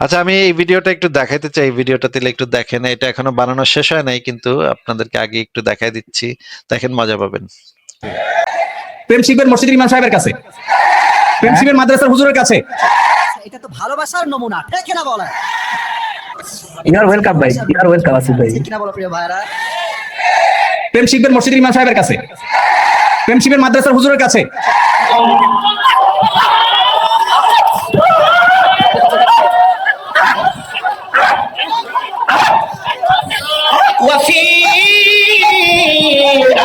আচ্ছা, আমি এই ভিডিওটা একটু দেখাইতে চাই। এই ভিডিওটা তাহলে একটু দেখেন। এটা এখনো বানানো শেষ হয় নাই, কিন্তু আপনাদেরকে আগে একটু দেখাই দিচ্ছি। দেখেন, মজা পাবেন। প্রেম শিখবেন মসজিদের ইমাম সাহেবের কাছে, প্রেম শিখবেন মাদ্রাসার হুজুরের কাছে। এটা তো ভালোবাসার নমুনা, ঠিক কিনা বলেন? ইউর ওয়েলকাম ভাই, ইউর ওয়েলকাম আসিফ ভাই। ঠিক কিনা বলো প্রিয় ভাইরা? প্রেম শিখবেন মসজিদের ইমাম সাহেবের কাছে, প্রেম শিখবেন মাদ্রাসার হুজুরের কাছে। وفي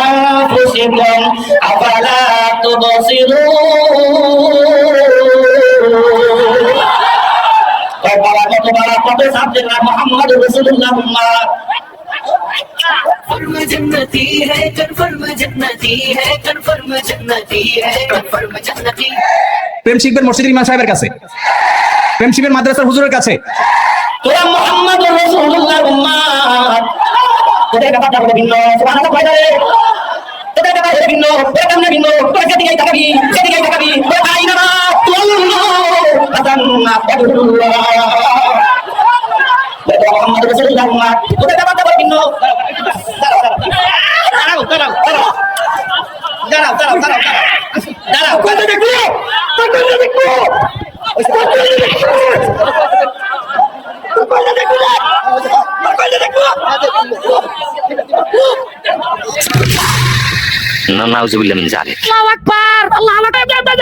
أنفسكم أفلا تبصرون محمد رسول الله कन्फर्म जन्नती है, कन्फर्म जन्नती है, कन्फर्म जन्नती है, कन्फर्म जन्नती। প্রেম শিখবেন মসজিদের ইমাম সাহেবের কাছে, প্রেম শিখবেন মাদ্রাসার হুজুরের কাছে। তোরা মোহাম্মদ রাসূলুল্লাহ উম্মত তোদের ব্যাপারটা বলে ভিন্ন সুবহানাল্লাহ কয় রে তোদের ব্যাপার বলে ভিন্ন তোরা কেমনে ভিন্ন তোরা যেদিকে তাকাবি সেদিকে তাকাবি ওই আইনা না তুল্লু আদান্না আব্দুল্লাহ তোরা মোহাম্মদ রাসূলুল্লাহ উম্মত তোদের ব্যাপারটা বলে ভিন্ন দাঁড়াও দাঁড়াও দাঁড়াও দাঁড়াও দাঁড়াও দাঁড়াও দাঁড়াও কত দেখো नाउजुबिल्लाह मिन जालिक। अल्लाहु अकबर, अल्लाहु अकबर।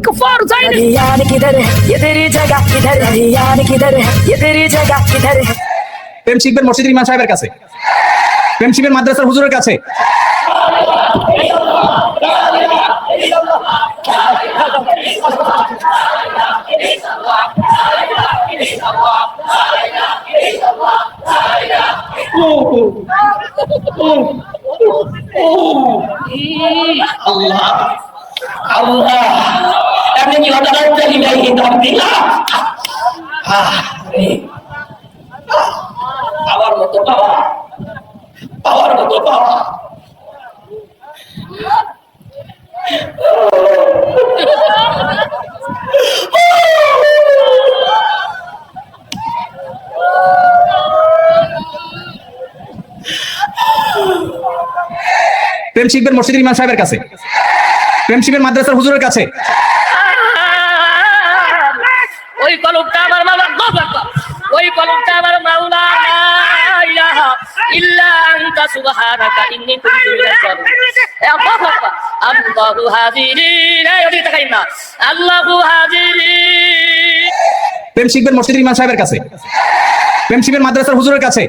कुफार जाइन यान किधर है ये तेरी जगह किधर है, यान किधर है ये तेरी जगह किधर है। প্রেম শিখবেন মসজিদের ইমাম সাহেবের কাছে, প্রেম শিখবেন মাদ্রাসার হুজুরের কাছে। আল্লাহ আল্লাহ আপনি কি হঠাৎ চলি যাই দাম দিলা পাওয়ার মতো পাওয়া পাওয়ার মতো পাওয়া প্রেম শিখবেন মসজিদের ইমাম সাহেবের কাছে, প্রেম শিখবেন মাদ্রাসার হুজুরের কাছে। ওই কলমটা আমার মাওলা, আল্লাহু আকবার। ওই কলমটা আমার মাওলা, লা ইলাহা ইল্লা আনতা সুবহানাকা ইন্নী কুনতু মিনাজ জালিমিন। আল্লাহু আকবার, আল্লাহু হাজিরিন। এই ওদিকে তাকাই না, আল্লাহু হাজিরিন। প্রেম শিখবেন মসজিদের ইমাম সাহেবের কাছে, প্রেম শিখবেন মাদ্রাসার হুজুরের কাছে।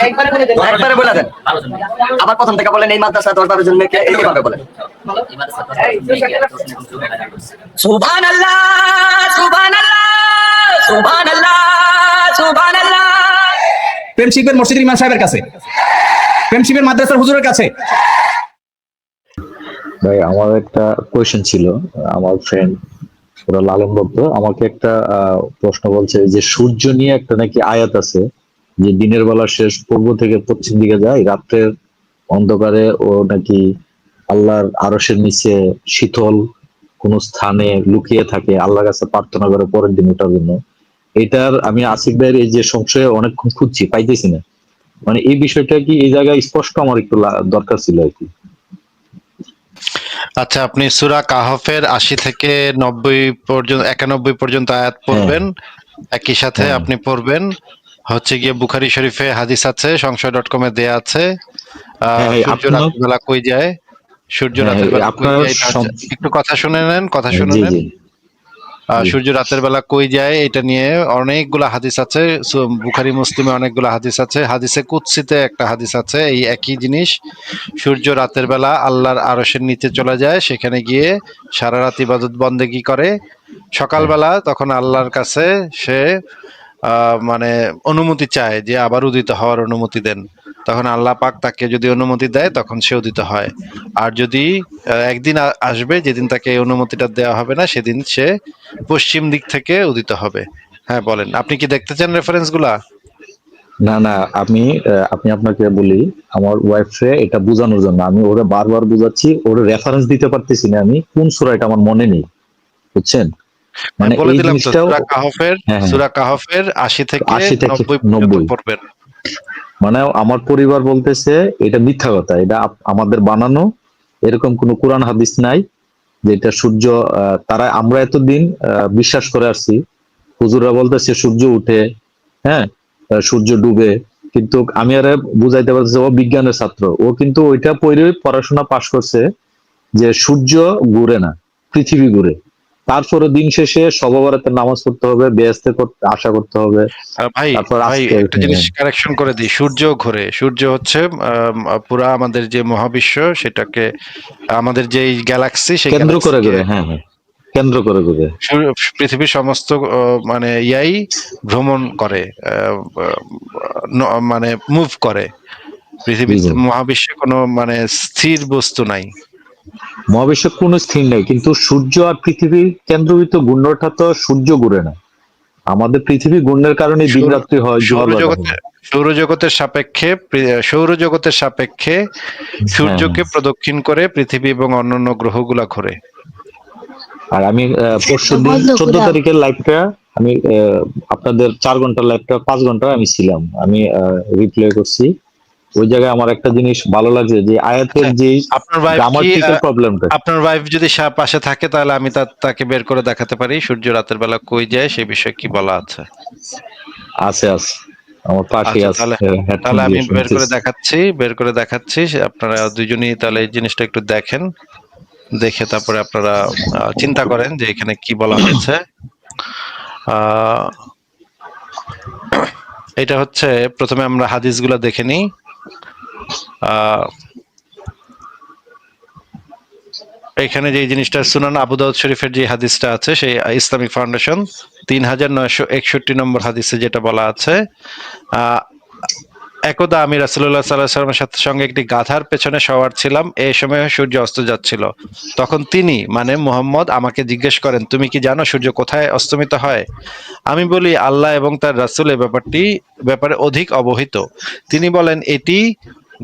একবারে বলে দেন, আবার প্রথম থেকে বলেন এই মাদ্রাসা 10-12 জন মেয়েকে এইভাবে বলেন। সুবহানাল্লাহ সুবহানাল্লাহ সুবহানাল্লাহ সুবহানাল্লাহ। প্রেম শিখবেন মসজিদের ইমাম সাহেবের কাছে, প্রেম শিখবেন মাদ্রাসার হুজুরের কাছে। ভাই আমার একটা কোয়েশ্চেন ছিল, আমার ফ্রেন্ড ওরা লালন ভক্ত আমাকে একটা প্রশ্ন বলছে যে সূর্য নিয়ে একটা নাকি আয়াত আছে যে দিনের বেলা শেষ পূর্ব থেকে পশ্চিম দিকে যায়, রাত্রের অন্ধকারে ও নাকি আল্লাহর আরশের নিচে শীতল কোন স্থানে লুকিয়ে থাকে, আল্লাহর কাছে প্রার্থনা করে পরের দিন ওঠার জন্য। এটার আমি আসিফ ভাইয়ের এই যে সংশয়ে অনেকক্ষণ খুঁজছি, পাইতেছি না। মানে এই বিষয়টা কি এই জায়গায় স্পষ্ট আমার একটু দরকার ছিল আর কি। আচ্ছা, আপনি সূরা কাহফের 80 থেকে 90 পর্যন্ত 91 পর্যন্ত আয়াত পড়বেন। একই সাথে আপনি পড়বেন হচ্ছে গিয়ে বুখারী শরীফে হাদিস আছে, সংশয়.com এ দেয়া আছে। সূর্য রাতের বেলা কই যায়, সূর্য রাতের বেলা কই যায়, একটু কথা শুনে নেন, কথা শুনে নেন। সূর্য রাতের বেলা কই যায় এটা নিয়ে অনেকগুলা হাদিস আছে, বুখারী মুসলিমে অনেকগুলা হাদিস আছে। হাদিসে কুদসিতে একটা হাদিস আছে, এই একই জিনিস। সূর্য রাতের বেলা আল্লাহর আরশের নিচে চলে যায়, সেখানে গিয়ে সারা রাত ইবাদত বন্দেগী করে। সকালবেলা তখন আল্লাহর কাছে সে মানে অনুমতি চায় যে আবার উদিত হওয়ার অনুমতি দেন। তখন আল্লাহ পাক তাকে যদি অনুমতি দেয় তখন সে উদিত হয়। আর যদি একদিন আসবে যেদিন তাকে এই অনুমতিটা দেওয়া হবে না, সেদিন সে পশ্চিম দিক থেকে উদিত হবে। হ্যাঁ বলেন, আপনি কি দেখতে চান রেফারেন্স গুলা? না না, আপনি আপনাকে বলি, আমার ওয়াইফে এটা বোঝানোর জন্য আমি ওরে বারবার বুঝাচ্ছি, ওরে রেফারেন্স দিতে পারতেছি না আমি কোন সূরা, এটা আমার মনে নেই, বুঝছেন? মানে বলে এই দিলাম তো, জিনিসটাও সূরা হ্যাঁ, কাহফের 80 থেকে 80 থেকে 90 পর্যন্ত 90, পড়বেন। মানে আমার পরিবার বলতেছে এটা মিথ্যা কথা, এটা আমাদের বানানো, এরকম কোনো কোরআন হাদিস নাই যে এটা সূর্য, তারা আমরা এতদিন বিশ্বাস করে আসছি, হুজুররা বলতেছে সূর্য উঠে, হ্যাঁ, সূর্য ডুবে, কিন্তু আমি আর বুঝাইতে পারতেছি, ও বিজ্ঞানের ছাত্র, ও কিন্তু ওইটা পড়ে পড়াশোনা পাশ করছে যে সূর্য ঘুরে না, পৃথিবী ঘুরে। তারপরে দিন শেষে শবে বরাতের নামাজ পড়তে হবে, বেহেশতে আশা করতে হবে। ভাই তারপর ভাই আজকে একটা জিনিস কারেকশন করে দিই, সূর্য ঘোরে, সূর্য হচ্ছে পুরা আমাদের যে মহাবিশ্ব সেটাকে, আমাদের যে গ্যালাক্সি সেই কেন্দ্র করে গ্যালাক্সিকে ঘুরে, হ্যাঁ হ্যাঁ, কেন্দ্র করে ঘুরে। পৃথিবীর সমস্ত মানে ইয়াই ভ্রমণ করে, মানে মুভ করে। পৃথিবীর জি। মহাবিশ্বে কোনো মানে স্থির বস্তু নাই। মহাবিশ্বে কোনো স্থির নাই, কিন্তু সূর্য আর পৃথিবীর কেন্দ্রবিন্দু ঘূর্ণনটা তো সূর্য ঘুরে না, আমাদের পৃথিবী ঘূর্ণের কারণে দিন রাত্রি হয়, ঝড় বাদল হয়। সৌরজগতের সাপেক্ষে সূর্যকে প্রদক্ষিণ করে পৃথিবী এবং অন্যান্য গ্রহগুলা ঘোরে। আর আমি পরশু দিন 14 তারিখের লাইভটা আমি আপনাদের 4 ঘন্টার লাইভটা 5 ঘন্টা আমি ছিলাম, আমি রিপ্লে করছি। ওই জায়গায় আমার একটা জিনিস ভালো লাগছে যে আয়াতের যে আপনার ওয়াইফ কি গ্রামাটিক্যাল প্রবলেমটা, আপনার ওয়াইফ যদি পাশে থাকে তাহলে আমি তাকে বের করে দেখাতে পারি সূর্য রাতের বেলা কই যায় সে বিষয়ে কি বলা আছে। আছে আমার পাশে আচ্ছা, আছে, তাহলে আমি বের করে দেখাচ্ছি আপনারা দুজনেই তাহলে এই জিনিসটা একটু দেখেন, দেখে তারপরে আপনারা চিন্তা করেন যে এখানে কি বলা হয়েছে। এটা হচ্ছে, প্রথমে আমরা হাদিসগুলো দেখে নিই। এখানে যে জিনিসটা সুনান আবু দাউদ শরীফের যে হাদিসটা আছে, সেই ইসলামিক ফাউন্ডেশন 3961 নম্বর হাদিসে যেটা বলা আছে, একদা আমি রাসূলুল্লাহ সাল্লাল্লাহু আলাইহি ওয়াসাল্লামের সঙ্গে একটি গাধার পেছনে সওয়ার ছিলাম, এই সময় সূর্য অস্ত যাচ্ছিল। তখন তিনি মানে মুহাম্মদ আমাকে জিজ্ঞেস করেন, তুমি কি জানো সূর্য কোথায় অস্তমিত হয়? আমি বলি, আল্লাহ এবং তার রাসূল এ ব্যাপারে অধিক অবহিত। তিনি বলেন, এটি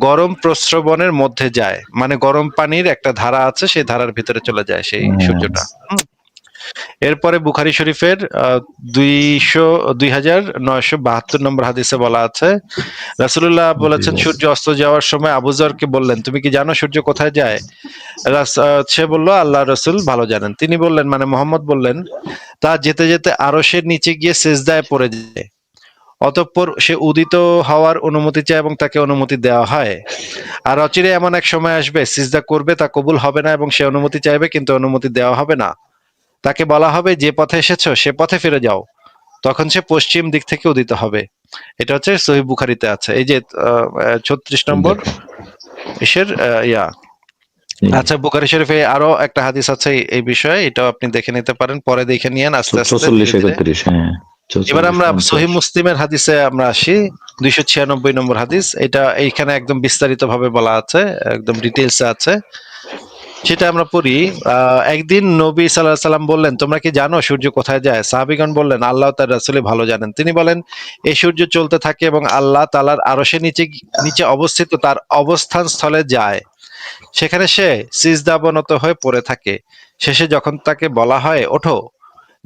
গরম প্রস্রবণের মধ্যে যায়, মানে গরম পানির একটা ধারা আছে, সেই ধারার ভিতরে চলে যায় সেই সূর্যটা। এরপরে বুখারী শরীফের 2972 নম্বর হাদিসে বলা আছে, রাসূলুল্লাহ বলেছেন, সূর্য অস্ত যাওয়ার সময় আবু যরকে বললেন, তুমি কি জানো সূর্য কোথায় যায়? সে বলল, আল্লাহ রাসূল ভালো জানেন। তিনি বললেন, মানে মোহাম্মদ বললেন, তা যেতে যেতে আরশের নিচে গিয়ে সিজদায় পড়ে যায়, অতঃপর সে উদিত হওয়ার অনুমতি চায় এবং তাকে অনুমতি দেওয়া হয়। আর অচিরে এমন এক সময় আসবে, সিজদা করবে তা কবুল হবে না এবং সে অনুমতি চাইবে কিন্তু অনুমতি দেওয়া হবে না। তাকে বলা হবে, যে পথে এসেছো সে পথে ফিরে যাও, তখন সে পশ্চিম দিক থেকে উদিত হবে। এটা হচ্ছে সহিহ বুখারীতে আছে। এই যে 36 নম্বর ইসের আচ্ছা, বুখারী শরীফে আরো একটা হাদিস আছে এই বিষয়ে, এটাও আপনি দেখে নিতে পারেন, পরে দেখে নিয়েন আস্তে আস্তে। 44-31, হ্যাঁ। এবার আমরা সহিহ মুসলিমের হাদিসে আমরা আসি, 296 নম্বর হাদিস। এটা এইখানে একদম বিস্তারিত ভাবে বলা আছে, একদম ডিটেইলসে আছে, সেটা আমরা পড়ি। একদিন নবী সাল্লাল্লাহু আলাইহি সাল্লাম বললেন, তোমরা কি জানো সূর্য কোথায় যায়? সাহাবীগণ বললেন, আল্লাহ তার রাসূলই ভালো জানেন। তিনি বলেন, এই সূর্য চলতে থাকে এবং আল্লাহ তাআলার আরশের নিচে অবস্থিত তার অবস্থান স্থলে যায়, সেখানে সে সিজদাবনত হয়ে পড়ে থাকে। শেষে যখন তাকে বলা হয়, ওঠো,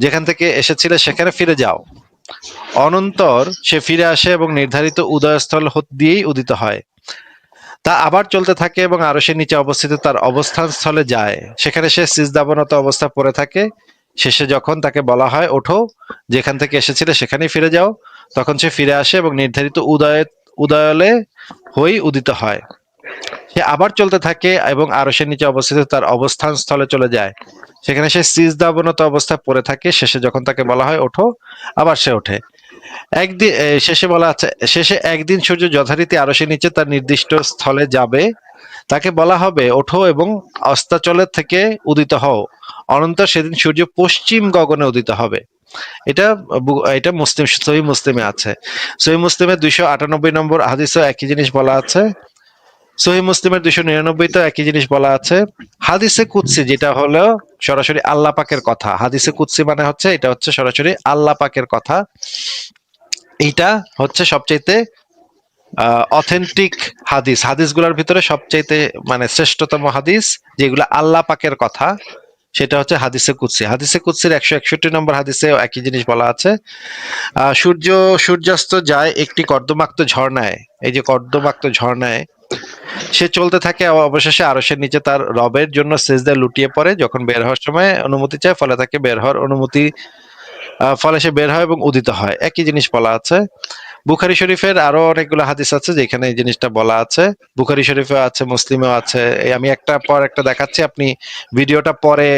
যেখান থেকে এসেছিলে সেখানে ফিরে যাও, অনন্তর সে ফিরে আসে এবং নির্ধারিত উদয়স্থল দিয়েই উদিত হয়। তা আবার চলতে থাকে এবং আরশের নিচে অবস্থিত তার অবস্থান স্থলে যায়, সেখানে সে সিজদাবনত অবস্থায় পড়ে থাকে। শেষে যখন তাকে বলা হয়, ওঠো, যেখান থেকে এসেছিলে সেখানেই ফিরে যাও, তখন সে ফিরে আসে এবং নির্ধারিত উদয়লে হয়ে উদিত হয়। সে আবার চলতে থাকে এবং আরশের নিচে অবস্থিত তার অবস্থান স্থলে চলে যায়, সেখানে সে সিজদাবনত অবস্থায় পড়ে থাকে। শেষে যখন তাকে বলা হয়, ওঠো, আবার সে ওঠে। একদিন শেষে একদিন সূর্য যথারীতি আরশের নিচে তার নির্দিষ্ট স্থলে যাবে, তাকে বলা হবে, ওঠো এবং অস্তাচলের থেকে উদিত হও, অনন্তর সেদিন সূর্য পশ্চিম গগনে উদিত হবে। এটা মুসলিম, সহিহ মুসলিমে আছে। সহিহ মুসলিমের 298 নম্বর হাদিসেও একই জিনিস বলা আছে। সহিহ মুসলিমের 299 তো একই জিনিস বলা আছে। হাদিসে কুদসি যেটা হলো সরাসরি আল্লাহ পাকের কথা, হাদিসে কুদসি মানে হচ্ছে এটা হচ্ছে সরাসরি আল্লাহ পাকের কথা। এইটা হচ্ছে সবচাইতে অথেন্টিক হাদিসগুলোর ভিতরে সবচাইতে মানে শ্রেষ্ঠতম হাদিস যেগুলো আল্লাহ পাকের কথা, সেটা হচ্ছে হাদিসে কুদসি। হাদিসে কুদসির 161 নম্বর হাদিসে একই জিনিস বলা আছে। সূর্যাস্ত যায় একটি কর্দমাক্ত ঝর্ণায়, এই যে কর্দমাক্ত ঝর্ণায় সে চলতে থাকে, অবশেষে আরশের নিচে তার রবের জন্য সেজদায় লুটিয়ে পড়ে, যখন বের হওয়ার সময় অনুমতি চায়, ফলে তাকে বের হওয়ার অনুমতি, ফলে সে বের হয় এবং উদিত হয়। একই জিনিস বলা আছে। বুখারী শরীফের আরো অনেকগুলো হাদিস আছে যেখানে এই জিনিসটা বলা আছে। বুখারী শরীফেও আছে, মুসলিমেও আছে। এই আমি একটা পর একটা দেখাচ্ছি, আপনি ভিডিওটা পরে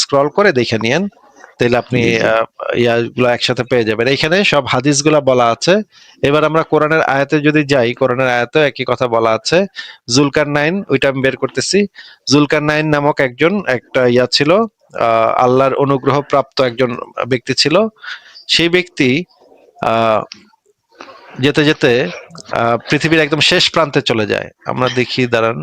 স্ক্রল করে দেখে নিয়েন, তাহলে আপনি ইয়াগুলো একসাথে পেয়ে যাবেন। এইখানে সব হাদিসগুলা বলা আছে। এবার আমরা কোরআনের আয়াতে যদি যাই, কোরআনের আয়াতে একই কথা বলা আছে। জুলকারনাইন, ওইটা আমি বের করতেছি। জুলকারনাইন নামক একটা ইয়া ছিল, আল্লাহর অনুগ্রহ প্রাপ্ত একজন ব্যক্তি ছিল। সেই ব্যক্তি যেতে যেতে পৃথিবীর একদম শেষ প্রান্তে চলে যায়। আমরা দেখি, দাঁড়ান,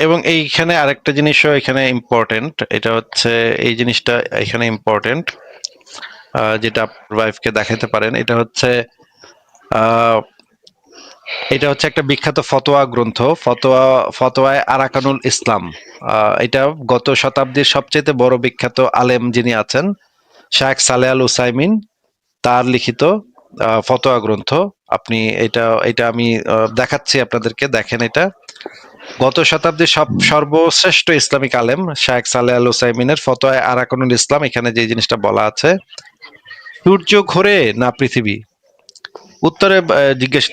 এবং এইখানে আরেকটা জিনিসও এখানে ইম্পর্টেন্ট, এটা হচ্ছে এই জিনিসটা এখানে ইম্পর্টেন্ট, যেটা আপনার ওয়াইফকে দেখাতে পারেন। এটা হচ্ছে একটা বিখ্যাত ফতোয়া গ্রন্থ, ফতোয়ায়ে আরাকানুল ইসলাম। এটা গত শতাব্দীর সবচেয়ে বড় বিখ্যাত আলেম যিনি আছেন, শায়েখ সালেহ আল উসাইমিন, তার লিখিত ফতোয়া গ্রন্থ। আপনি এটা আমি দেখাচ্ছি আপনাদেরকে, দেখেন। এটা গত শতাব্দীর সর্বশ্রেষ্ঠ ইসলামিক আলেম শায়েখ সালেহ আল উসাইমিনের ফতোয়ায়ে আরাকানুল ইসলাম। এখানে যে জিনিসটা বলা আছে, সূর্য ঘোরে না পৃথিবী? উত্তরে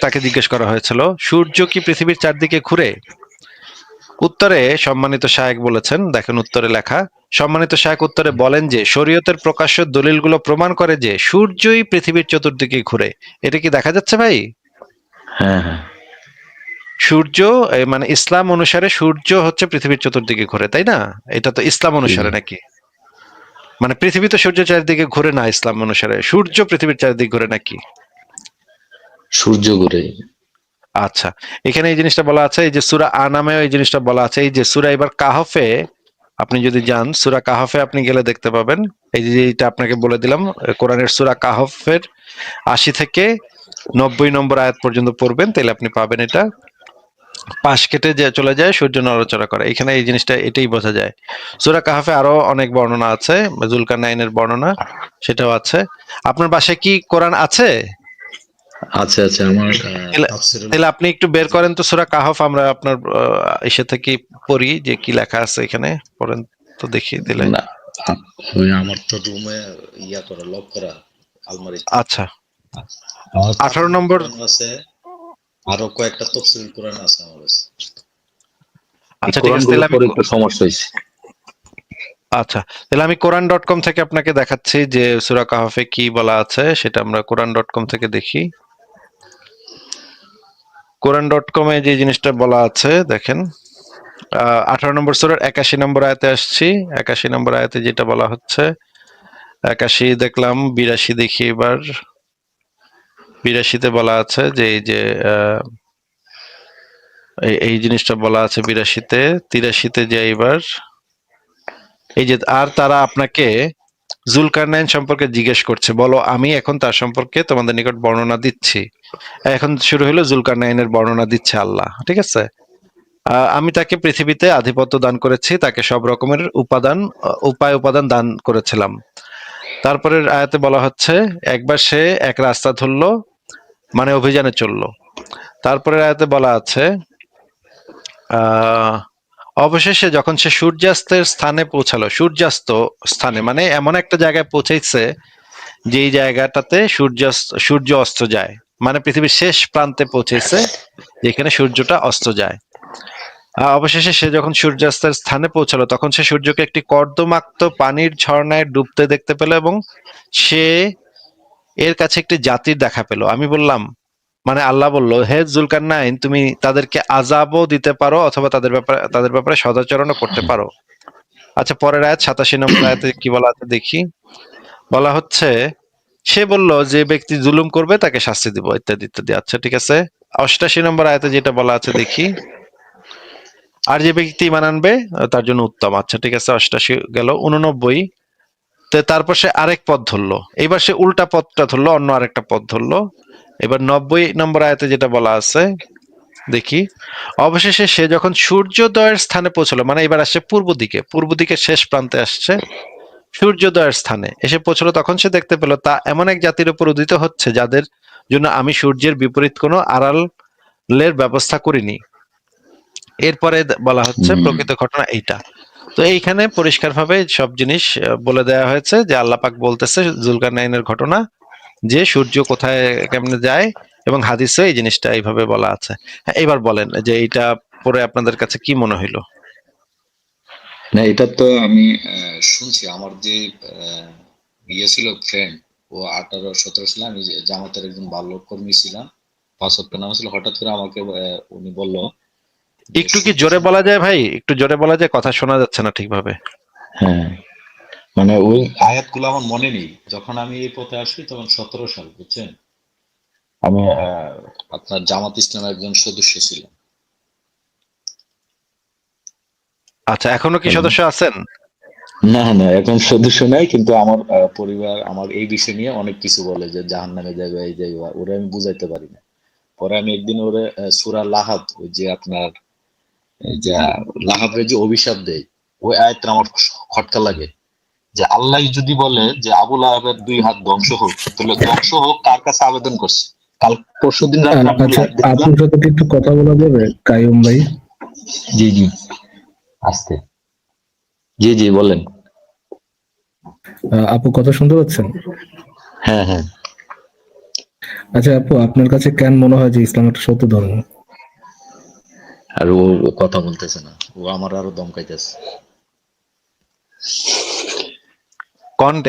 তাকে জিজ্ঞেস করা হয়েছিল, সূর্য কি পৃথিবীর চারদিকে ঘুরে? উত্তরে সম্মানিত শায়েখ বলেছেন, দেখেন উত্তরে লেখা, সম্মানিত শায়েখ উত্তরে বলেন যে শরীয়তের প্রকাশ্য দলিলগুলো প্রমাণ করে যে সূর্যই পৃথিবীর চতুর্দিকে ঘুরে। এটা কি দেখা যাচ্ছে ভাই? হ্যাঁ হ্যাঁ, সূর্য মানে ইসলাম অনুসারে সূর্য হচ্ছে পৃথিবীর চতুর্দিকে ঘুরে, তাই না? এটা তো ইসলাম অনুসারে নাকি? মানে পৃথিবী তো সূর্য চারিদিকে ঘুরে না, ইসলাম অনুসারে সূর্য পৃথিবীর চারিদিকে ঘুরে নাকি? সূর্য ঘুরে। আচ্ছা, এখানে এই জিনিসটা বলা আছে, এই যে সূরা আনামে এই জিনিসটা বলা আছে। এই যে সূরা এবার কাহফে আপনি যদি যান, সূরা কাহফে আপনি গেলে দেখতে পাবেন। এই যে এটা আপনাকে বলে দিলাম, কোরআনের সূরা কাহফের 80 থেকে 90 নম্বর আয়াত পর্যন্ত পড়বেন, তাহলে আপনি পাবেন এটা। পাশ কেটে যে চলে যায়, সূর্য নড়াচড়া করে, এখানে এই জিনিসটা এটাই বোঝা যায়। সূরা কাহফে আরো অনেক বর্ণনা আছে, জুলকারনাইনের বর্ণনা সেটাও আছে। আপনার বাসায় কি কোরআন আছে? আচ্ছা আচ্ছা, আমার তাহলে আপনি একটু বের করেন তো সূরা কাহফ, আমরা আপনার এসে থেকে পড়ি যে কি লেখা আছে এখানে, পড়েন তো দেখি দিলে। না, ওই আমার তো রুমে ইয়া করা, লক করা আলমারি। আচ্ছা, 18 নম্বর আছে, আরো কয়েকটা তাফসীর কোরআন আছে আমার কাছে। আচ্ছা ঠিক আছে, তাহলে আমি একটু সমস্যা হয়েছে। আচ্ছা, তাহলে আমি কোরআন.কম থেকে আপনাকে দেখাচ্ছি যে সূরা কাহফে কি বলা আছে, সেটা আমরা কোরআন.কম থেকে দেখি। কোরআন.কমে যে জিনিসটা বলা আছে দেখেন, 18 নম্বর সূরার 81 নম্বর আয়াতে আসছি। 81 নম্বর আয়াতে যেটা বলা হচ্ছে, 81 দেখলাম, 82 দেখি এবার। 82তে বলা আছে যে এই যে এই জিনিসটা বলা আছে 82তে। 83তে যে এবার এই যে, আর তারা আপনাকে জুলকারনাইন সম্পর্কে জিজ্ঞেস করছে, বলো আমি এখন তার সম্পর্কে তোমাদের নিকট বর্ণনা দিচ্ছি। এখন শুরু হলো, জুলকারনাইনের বর্ণনা দিচ্ছে আল্লাহ, ঠিক আছে? আমি তাকে পৃথিবীতে আধিপত্য দান করেছি, তাকে সব রকমের উপাদান দান করেছিলাম। তারপরের আয়াতে বলা হচ্ছে, একবার সে এক রাস্তা ধরলো, মানে অভিযানে চললো। তারপরের আয়াতে বলা আছে, অবশেষে যখন সে সূর্যাস্তের স্থানে পৌঁছালো, সূর্যাস্ত স্থানে মানে এমন একটা জায়গায় পৌঁছেছে যেই জায়গাটাতে সূর্য অস্ত যায়, মানে পৃথিবীর শেষ প্রান্তে পৌঁছেছে যেখানে সূর্যটা অস্ত যায়। অবশেষে সে যখন সূর্যাস্তের স্থানে পৌঁছালো, তখন সে সূর্যকে একটি কর্দমাক্ত পানির ঝর্ণায় ডুবতে দেখতে পেল, এবং সে এর কাছে একটি জাতির দেখা পেল। আমি বললাম, মানে আল্লাহ বলল, হে জুলকারনাইন, তুমি তাদেরকে আযাবও দিতে পারো অথবা তাদের ব্যাপারে সদাচরণও করতে পারো। আচ্ছা, পরের আয়াত 87 নম্বর আয়াতে কি বলা আছে দেখি। বলা হচ্ছে, সে বলল যে ব্যক্তি জুলুম করবে তাকে শাস্তি দিব, ইত্যাদি ইত্যাদি। আচ্ছা ঠিক আছে, 88 নম্বর আয়াতে যেটা বলা আছে দেখি, আর যে ব্যক্তি ঈমান আনবে তার জন্য উত্তম। আচ্ছা ঠিক আছে, 88 গেল। 89 তো তারপর সে আরেক পথ ধরলো, এবার সে উল্টা পথটা ধরলো, অন্য আরেকটা পথ ধরলো। এবার 90 নম্বর আয়াতে যেটা বলা আছে দেখি, অবশেষে সে যখন সূর্যোদয়ের স্থানে পৌঁছলো, মানে এবার আসছে পূর্ব দিকে শেষ প্রান্তে আসছে, সূর্যোদয়ের স্থানে এসে পৌঁছলো, তখন সে দেখতে পেল তা এমন এক জাতির উপর উদিত হচ্ছে যাদের জন্য আমি সূর্যের বিপরীত কোনো আড়ালের ব্যবস্থা করিনি। এরপরে বলা হচ্ছে প্রকৃত ঘটনা এইটা। তো এইখানে পরিষ্কারভাবে সব জিনিস বলে দেওয়া হয়েছে যে আল্লাহ পাক বলতেছে জুলকারনাইনের ঘটনা, যে সূর্য কোথায় কেমনে যায়, এবং হাদিসে এই জিনিসটা এইভাবে বলা আছে। হ্যাঁ, এবার বলেন যে এইটা পরে আপনাদের কাছে কি মনে হইলো? না, এটা তো আমি শুনছি। আমার যে ইয়ে ছিল ফ্রেন্ড, ও 18-17 ছিলাম, আমি জামাতের একজন ভালো কর্মী ছিলাম, 5 ওয়াক্ত নামাজ ছিল। হঠাৎ করে আমাকে উনি বলল, একটু কি জোরে বলা যায় ভাই? একটু জোরে বলা যায়, কথা শোনা যাচ্ছে না ঠিকভাবে। হ্যাঁ, মানে ওই আয়াতগুলো আমার মনে নেই। যখন আমি এই পথে আসি তখন 17 সাল, বুঝছেন, আমি আপনার জামাত ইসলামের একজন সদস্য ছিলাম। আচ্ছা, এখনো কি সদস্য আছেন? না না, এখন সদস্য নাই, কিন্তু আমার পরিবার আমার এই বিষয় নিয়ে অনেক কিছু বলে যে জাহান্নামে যাবে, এই যাইবে, ওরা আমি বুঝাইতে পারি না। পরে আমি একদিন ওরে সূরা লাহাব, ওই যে আপনার এই যে লাহাবের যে অভিশাপ দেয়, ওই আয়াতটা আমার খটকা লাগে, যে আল্লাহ যদি বলে যে আবু লাহাবের 2 হাত ধ্বংস হোক, তাহলে ধ্বংস হোক কার কাছে আবেদন করছে? কাল পরশুদিন রাতে আমি আচ্ছা, live দেখলাম। আপনার সাথে কি একটু কথা বলা যাবে কাইয়ুম ভাই? জি জি, আস্তে, জি জি বলেন। আপু কথা শুনতে পাচ্ছেন? হ্যাঁ হ্যাঁ। আচ্ছা আপু, আপনার কাছে কেন মনে হয় যে ইসলাম একটা সত্য ধর্ম? আর ও কথা বলতেছে না, ও আমার আরো দমকাইতেছে।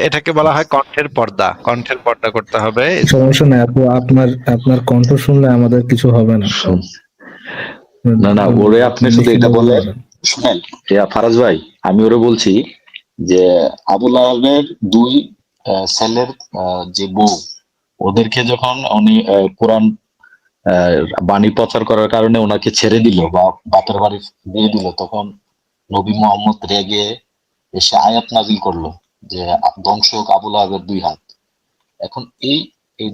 এটাকে বলা হয় কণ্ঠের পর্দা। কণ্ঠের পর্দা করতে হবে। সমস্যা নাই আপু, আপনার কণ্ঠ শুনলে আমাদের কিছু হবে না। না না, ওরে আপনি শুধু এটা বলে শুনেন, ফারাজ ভাই, আমি ওরে বলছি যে আবুল আহমের 2 ছেলের যে বউ, ওদেরকে যখন উনি কোরআন বাণী প্রচার করার কারণে ওনাকে ছেড়ে দিল বা বাপের বাড়ি দিয়ে দিল, তখন নবী মোহাম্মদ রেগে এসে আয়াত নাজিল করলো যে ধ্বংস হোক আবুল আহমের 2 হাত। এখন এই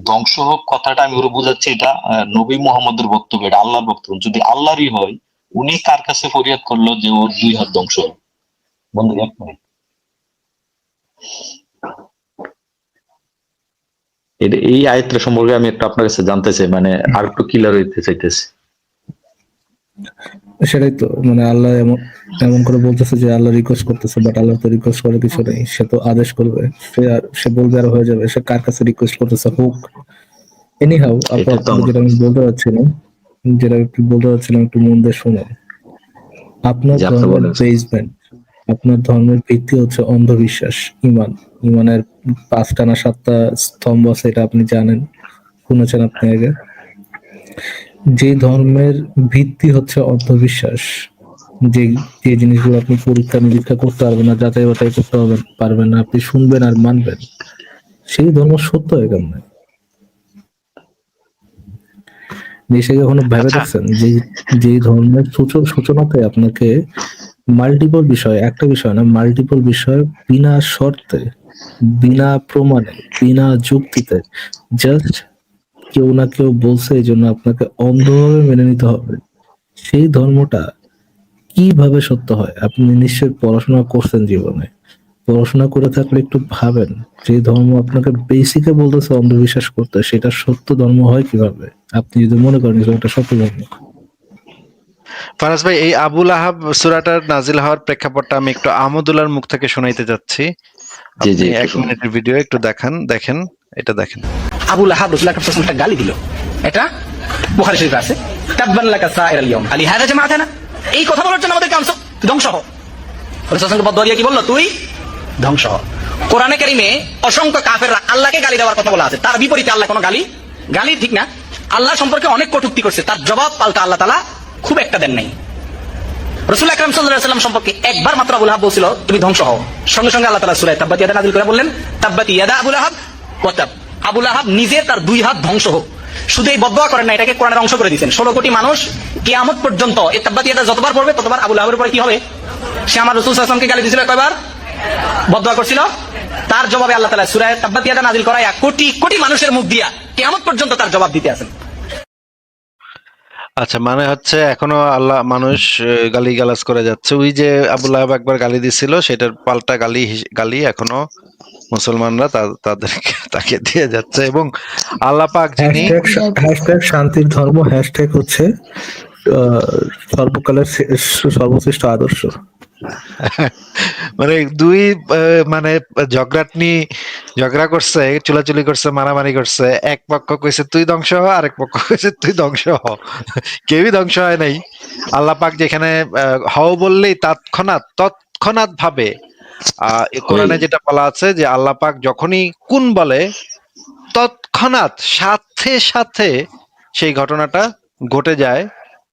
ধ্বংস হোক কথাটা আমি ওরে বুঝাচ্ছি, এটা নবী মোহাম্মদের বক্তব্য, এটা আল্লাহর বক্তব্য। যদি আল্লাহরই হয়, উনি কার কাছে ফরিয়াদ করলো যে ওর 2 হাত ধ্বংস হোক? বন্ধু, 1 মিনিট, এই আয়াতটা সম্পর্কে আমি একটু আপনার কাছে জানতে চাই, মানে আর একটু ক্লিয়ার হইতে চাইতেছি। সেটাই তো, মানে আল্লাহ এমন করে বলতেছে যে আল্লাহ রিকোয়েস্ট করতেছে, বাট আল্লাহ তো রিকোয়েস্ট করে কিছু নেই, সে তো আদেশ করবে, সে বলবে আর হয়ে যাবে। সে কার কাছে রিকোয়েস্ট করতেছে হোক। এনিহাউ, যেটা আমি বলতে চাচ্ছিলাম একটু মন দিয়ে শুনে। আপনার ধর্মের বেসমেন্ট, আপনার ধর্মের ভিত্তি হচ্ছে অন্ধবিশ্বাস, ইমানের 5টা না 7টা স্তম্ভ আছে, এটা আপনি জানেন, শুনেছেন আপনি আগে। যে ধর্মের ভিত্তি হচ্ছে অন্ধবিশ্বাস, যে জিনিসগুলো আপনি পরীক্ষা নিরীক্ষা করতে পারবেন না, যাচাই বাছাই করতে পারবেন না, আপনি শুনবেন আর মানবেন, সেই ধর্ম সত্য হয় কেমন? সে কখনো ভেবে দেখছেন যে ধর্মের সূচনাতে আপনাকে মাল্টিপল বিষয়, একটা বিষয় না, মাল্টিপল বিষয় বিনা শর্তে, বিনা প্রমাণে, বিনা যুক্তিতে, জাস্ট কেউ না কেউ বলছে এই জন্য আপনাকে অন্ধভাবে মেনে নিতে হবে। সেই ধর্মটা কিভাবে সত্য হয়? আপনি নিশ্চয়ই পড়াশোনা করছেন জীবনে, পড়াশোনা করে থাকলে একটু ভাবেন, যে ধর্ম আপনাকে বেসিকে বলতেছে অন্ধবিশ্বাস করতে, সেটা সত্য ধর্ম হয় কিভাবে? আপনি যদি মনে করেন এটা সত্য ধর্ম। ফারাজ ভাই, এই আবুল আহাব সূরাটার নাজিল হওয়ার প্রেক্ষাপটটা আমি একটু আহমদুল্লাহর মুখ থেকে শোনাইতে যাচ্ছি। আপনি 1 মিনিটের ভিডিও একটু দেখেন, এটা দেখেন। আবুল আহাব রাসূলুল্লাহকে গালি দিল, এটা বুখারী শরীফে আছে, তাব্বান লাকা সাইরাল ইয়াউম আলি হাদা জামাআতানা, এই কথা বলার জন্য আমাদের কামস ধ্বংস হ। রাসূলুল্লাহকে বদদুয়া দিয়ে কি বলল? তুই ধ্বংস হ। কোরআনে কারিমে অসংখ্য কাফেররা আল্লাহকে গালি দেওয়ার কথা বলা আছে, তার বিপরীতে আল্লাহ কোনো গালি ঠিক না, আল্লাহ সম্পর্কে অনেক কটূক্তি করছে, তার জবাব পাল্টা আল্লাহ তাআলা খুব একটা দেন নাই। রাসূল আকরাম সাল্লাল্লাহু আলাইহি ওয়াসাল্লাম সম্পর্কে একবার মাত্র আবু লাহাব বলছিল তুমি ধ্বংস হও, সঙ্গে সঙ্গে আল্লাহ তাআলা সূরা তাব্বাত ইয়াদা নাযিল করে বললেন তাব্বাত ইয়াদা আবু লাহাব ওয়া তাব, আবু লাহাব নিজে তার 2 হাত ধ্বংস হোক। শুধু এই বদদোয়া করেন না, এটাকে কোরআনের অংশ করে দিয়েছেন। 16 কোটি মানুষ কিয়ামত পর্যন্ত এই তাব্বাত ইয়াদা যতবার পড়বে ততবার আবু লাহাবের উপরে কি হবে, সে আমার রাসূল সাল্লাল্লাহু আলাইহি ওয়াসাল্লামকে গালি দিয়েছিল কয়বার, বদদোয়া করছিল, তার জবাবে আল্লাহ তাআলা সূরা তাব্বাত ইয়াদা নাযিল করায়া কোটি কোটি মানুষের মুখ দিয়া কিয়ামত পর্যন্ত তার জবাব দিতে আছেন। আচ্ছা, মানে হচ্ছে এখনো আল্লাহ মানুষ গালিগালাজ করে যাচ্ছে। ওই যে আবু লাহাব একবার গালি দিছিল, সেটার পাল্টা গালি এখনো মুসলমানরা তাদেরকে তাকে দিয়ে যাচ্ছে। এবং আল্লাহ পাক যিনি হ্যাশট্যাগ শান্তির ধর্ম, হ্যাশট্যাগ হচ্ছে সর্বকালের সর্বশ্রেষ্ঠ আদর্শ। মানে দুই মানে ঝগড়া করছে, চুলাচুলি করছে, মারামারি করছে। এক পক্ষ কইছে তুই ধ্বংস হ, আরেক পক্ষ কইছে তুই ধ্বংস হ। কেউই ধ্বংস হয় নাই। আল্লাহ পাক যেখানে হও বললেই তৎক্ষণাৎ ভাবে কোরআনে যেটা বলা আছে যে আল্লাহ পাক যখনই কুন বলে তৎক্ষণাৎ সাথে সাথে সেই ঘটনাটা ঘটে যায়,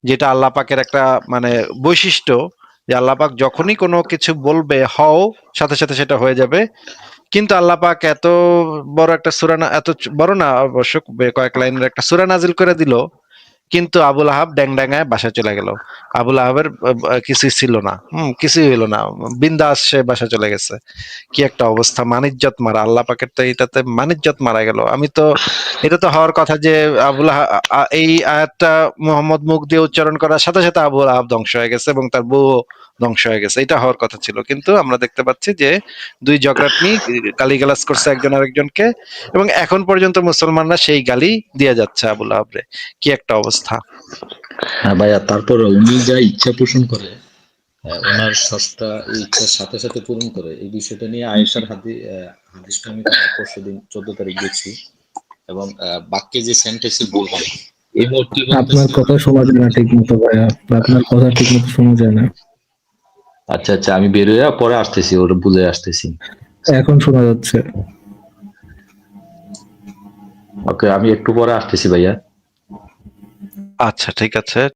যেটা আল্লাহ পাকের একটা মানে বৈশিষ্ট্য, যে আল্লাহ পাক যখনই কোনো কিছু বলবে হও, সাথে সাথে সেটা হয়ে যাবে। কিন্তু আল্লাহ পাক এত বড় একটা সূরা, এত বড় না অবশ্য, কয়েক লাইনের একটা সূরা নাজিল করে দিল, কিন্তু আবু লাহাব ড্যাংড্যাঙায় বাসায় চলে গেল। আবু লাহাবের কিছুই ছিল না, কিছুই হইলো না, বিন্দাস সে বাসা চলে গেছে। কি একটা অবস্থা, মানিজ্জত মারা। আল্লাহ পাকের তো এটাতে মানিজ্জত মারা গেল। এটা তো হওয়ার কথা যে আবু লাহাব, এই আয়াতটা মুহাম্মদ মুখ দিয়ে উচ্চারণ করার সাথে সাথে আবু লাহাব ধ্বংস হয়ে গেছে এবং তার বউ ধ্বংস হয়ে গেছে, এটা হওয়ার কথা ছিল। কিন্তু আমরা দেখতে পাচ্ছি যে দুই ঝগড়াটনি গালিগালাজ করছে একজন আরেকজনকে, এবং এখন পর্যন্ত মুসলমানরা সেই গালি দিয়ে যাচ্ছে আবু লাহাবরে। কি একটা অবস্থা। হ্যাঁ ভাইয়া, তারপর উনি যা ইচ্ছা পোষণ করে, ওনার সস্তা ইচ্ছার সাথে সাথে পূরণ করে, এই বিষয়টা নিয়ে আয়েশার হাদিসটা আমি পরশুদিন 14 তারিখ দেখছি। এবং বাক্যে যে সেন্টেন্সে বলবেন এই মুহূর্তে আপনার কথা শোনা যায় না ঠিক মতো ভাইয়া, আপনার কথা ঠিক মতো শোনা যায় না। আচ্ছা আচ্ছা, আমি বের হয়ে পরে আসতেছি, ওটা বুঝে আসতেছি। এখন শোনা যাচ্ছে। ওকে, আমি একটু পরে আসতেছি ভাইয়া। আচ্ছা, ঠিক আছে।